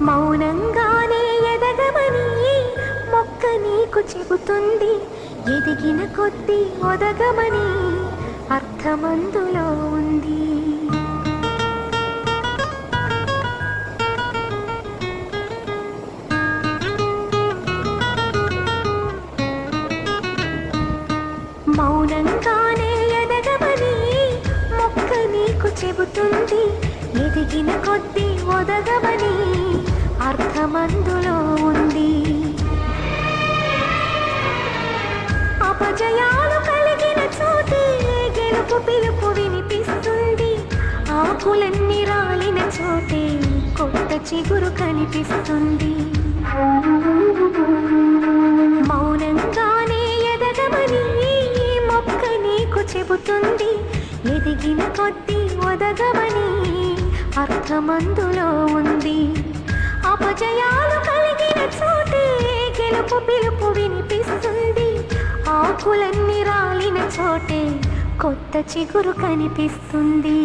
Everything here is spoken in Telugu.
మౌనంగానే ఎదగమని మొక్క నీకు చెబుతుంది. ఎదిగిన కొద్దీ ఒదగమని అర్థమందులో ఉంది. మౌనంగానే ఎదగమని మొక్క నీకు చెబుతుంది. ఎదిగిన కొద్దీ ఒదగమని అర్థమందులో ఉంది. అపజయాలు కలిగిన చోటే గెలుపు పిలుపు వినిపిస్తుంది. ఆకులన్నీ రాలిన చోటే కొత్త చిగురు కనిపిస్తుంది. మౌనంగానే ఎదగమని మొక్క నీకు చెబుతుంది. ఎదిగిన కొద్దీ ఒదగమని అర్థమందులో ఉంది. అపజయాలు కలిగిన చోటే గెలుపు పిలుపు వినిపిస్తుంది. ఆకులన్నీ రాలిన చోటే కొత్త చిగురు కనిపిస్తుంది.